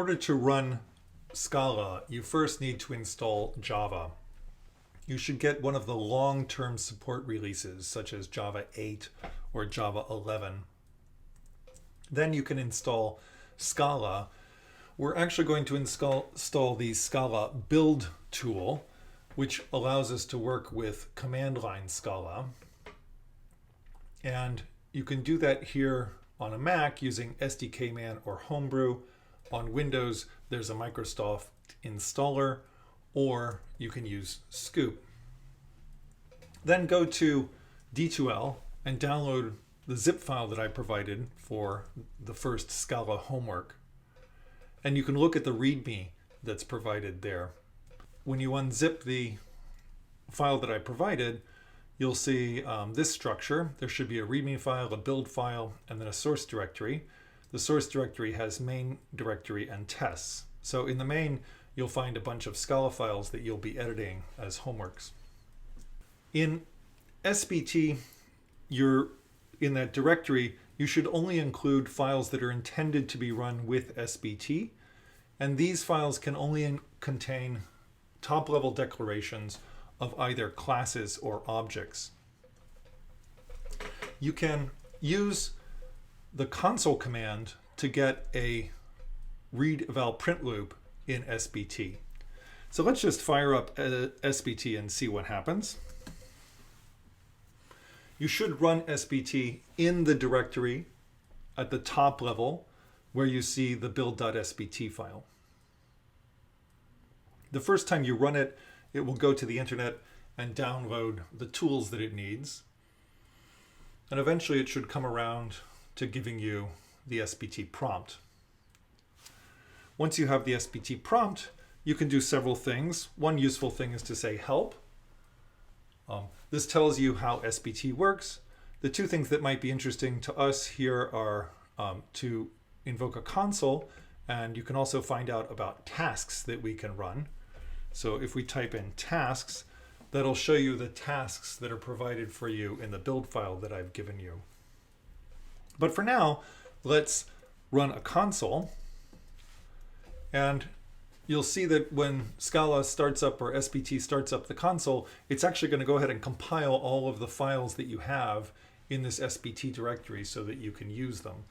order to run Scala, you first need to install Java. You should get one of the long-term support releases, such as Java 8 or Java 11. Then you can install Scala. We're actually going to install the Scala build tool, which allows us to work with command line Scala. And you can do that here on a Mac using SDKman or Homebrew. On Windows, there's a Microsoft installer, or you can use Scoop. Then go to D2L and download the zip file that I provided for the first Scala homework. And you can look at the README that's provided there. When you unzip the file that I provided, you'll see this structure. There should be a README file, a build file, and then a source directory. The source directory has main directory and tests. So in the main, you'll find a bunch of Scala files that you'll be editing as homeworks. In SBT, in that directory, you should only include files that are intended to be run with SBT. And these files can only contain top-level declarations of either classes or objects. You can use the console command to get a read eval print loop in SBT. So let's just fire up SBT and see what happens. You should run SBT in the directory at the top level where you see the build.sbt file. The first time you run it, it will go to the internet and download the tools that it needs. And eventually it should come around to giving you the SBT prompt. Once you have the SBT prompt, you can do several things. One useful thing is to say help. This tells you how SBT works. The two things that might be interesting to us here are to invoke a console, and you can also find out about tasks that we can run. So if we type in tasks, that'll show you the tasks that are provided for you in the build file that I've given you. But for now, let's run a console. And you'll see that when Scala starts up or SBT starts up the console, it's actually going to go ahead and compile all of the files that you have in this SBT directory so that you can use them.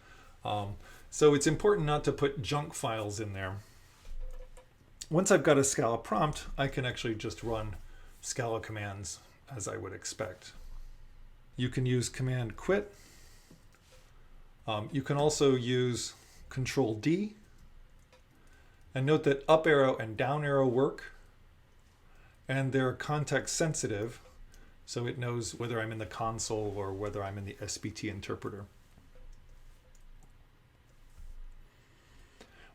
So it's important not to put junk files in there. Once I've got a Scala prompt, I can actually just run Scala commands as I would expect. You can use command quit. You can also use Control D. And note that up arrow and down arrow work, and they're context sensitive, so it knows whether I'm in the console or whether I'm in the SBT interpreter.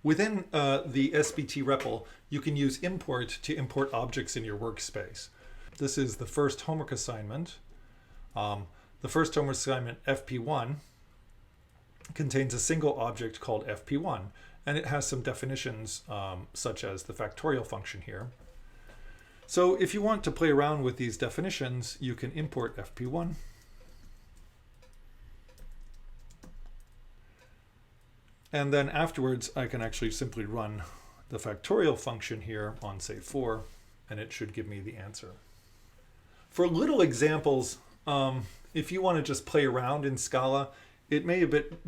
Within the SBT REPL, you can use import to import objects in your workspace. This is the first homework assignment. The first homework assignment, FP1, contains a single object called FP1, and it has some definitions such as the factorial function here. So if you want to play around with these definitions, you can import FP1. And then afterwards, I can actually simply run the factorial function here on, say, 4, and it should give me the answer. For little examples, if you want to just play around in Scala, it may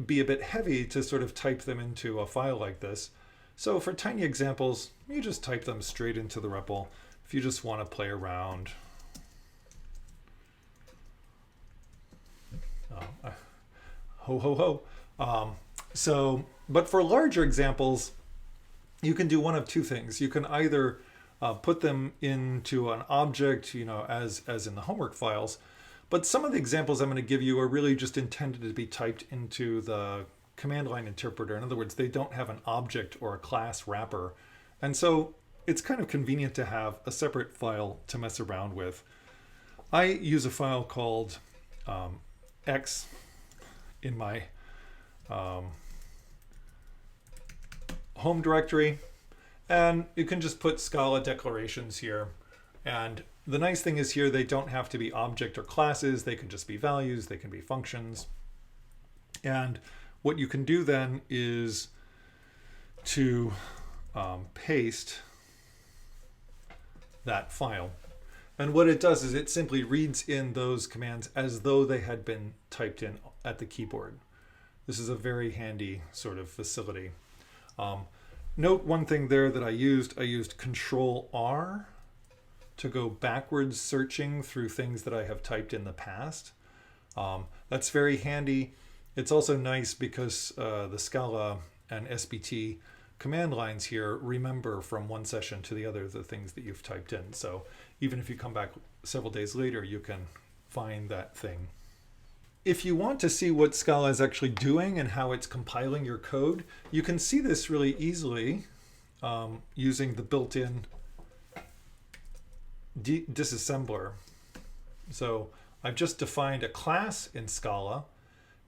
be a bit heavy to sort of type them into a file like this. So for tiny examples, you just type them straight into the REPL if you just want to play around. Ho, ho, ho. But for larger examples, you can do one of two things. You can either put them into an object, as in the homework files. But some of the examples I'm going to give you are really just intended to be typed into the command line interpreter. In other words, they don't have an object or a class wrapper. And so it's kind of convenient to have a separate file to mess around with. I use a file called X in my home directory, and you can just put Scala declarations here. And the nice thing is here, they don't have to be object or classes. They can just be values. They can be functions. And what you can do then is to paste that file. And what it does is it simply reads in those commands as though they had been typed in at the keyboard. This is a very handy sort of facility. Note one thing there that I used Control R to go backwards searching through things that I have typed in the past. That's very handy. It's also nice because the Scala and SBT command lines here remember from one session to the other the things that you've typed in. So even if you come back several days later, you can find that thing. If you want to see what Scala is actually doing and how it's compiling your code, you can see this really easily using the built-in disassembler. So I've just defined a class in Scala.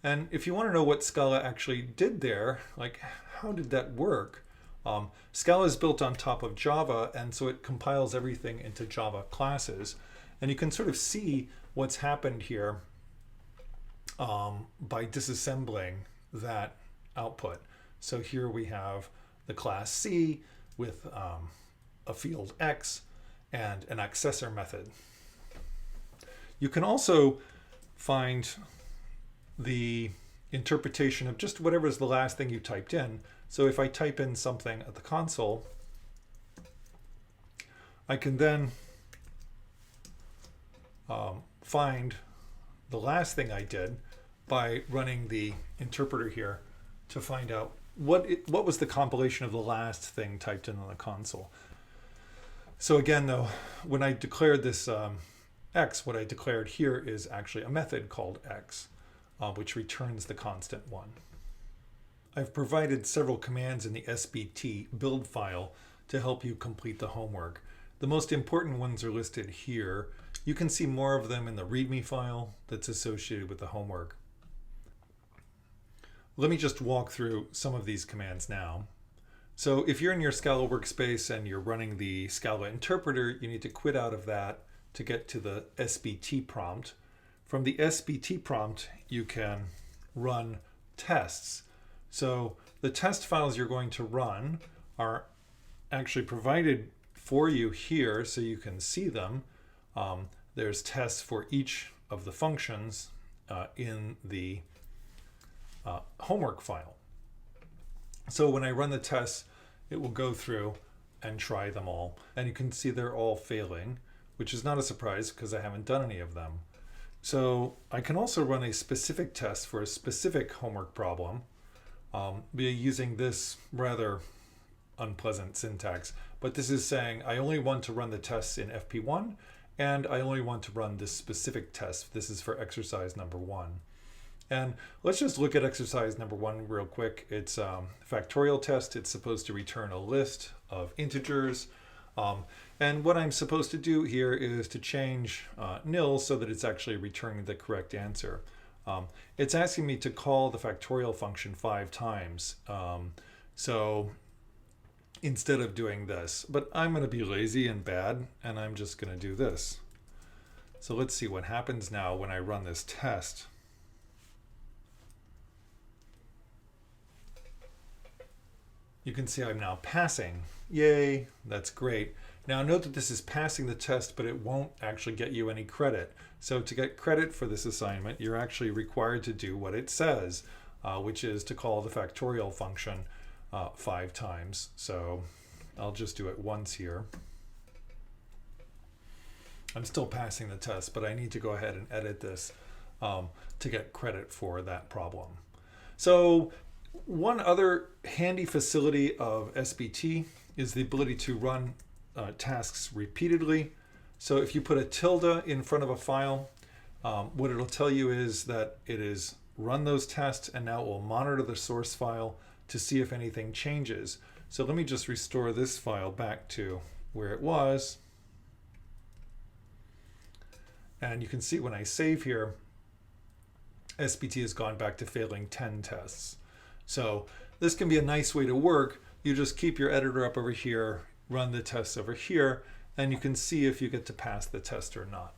And if you want to know what Scala actually did there, like how did that work? Scala is built on top of Java, and so it compiles everything into Java classes. And you can sort of see what's happened here by disassembling that output. So here we have the class C with a field X and an accessor method. You can also find the interpretation of just whatever is the last thing you typed in. So if I type in something at the console, I can then find the last thing I did by running the interpreter here to find out what was the compilation of the last thing typed in on the console. So again, though, when I declared this X, what I declared here is actually a method called X, which returns the constant 1. I've provided several commands in the SBT build file to help you complete the homework. The most important ones are listed here. You can see more of them in the README file that's associated with the homework. Let me just walk through some of these commands now. So if you're in your Scala workspace and you're running the Scala interpreter, you need to quit out of that to get to the SBT prompt. From the SBT prompt, you can run tests. So the test files you're going to run are actually provided for you here so you can see them. There's tests for each of the functions in the homework file. So when I run the tests, it will go through and try them all. And you can see they're all failing, which is not a surprise because I haven't done any of them. So I can also run a specific test for a specific homework problem by using this rather unpleasant syntax. But this is saying I only want to run the tests in FP1 and I only want to run this specific test. This is for exercise number 1. And let's just look at exercise number 1 real quick. It's a factorial test. It's supposed to return a list of integers. And what I'm supposed to do here is to change nil so that it's actually returning the correct answer. It's asking me to call the factorial function 5 times. So instead of doing this, but I'm going to be lazy and bad, and I'm just going to do this. So let's see what happens now when I run this test. You can see I'm now passing. Yay, that's great. Now note that this is passing the test, but it won't actually get you any credit. So to get credit for this assignment, you're actually required to do what it says, which is to call the factorial function 5 times. So I'll just do it once here. I'm still passing the test, but I need to go ahead and edit this to get credit for that problem. So one other handy facility of SBT is the ability to run tasks repeatedly. So if you put a tilde in front of a file, what it'll tell you is that it is run those tests, and now it will monitor the source file to see if anything changes. So let me just restore this file back to where it was. And you can see when I save here, SBT has gone back to failing 10 tests. So this can be a nice way to work. You just keep your editor up over here, run the tests over here, and you can see if you get to pass the test or not.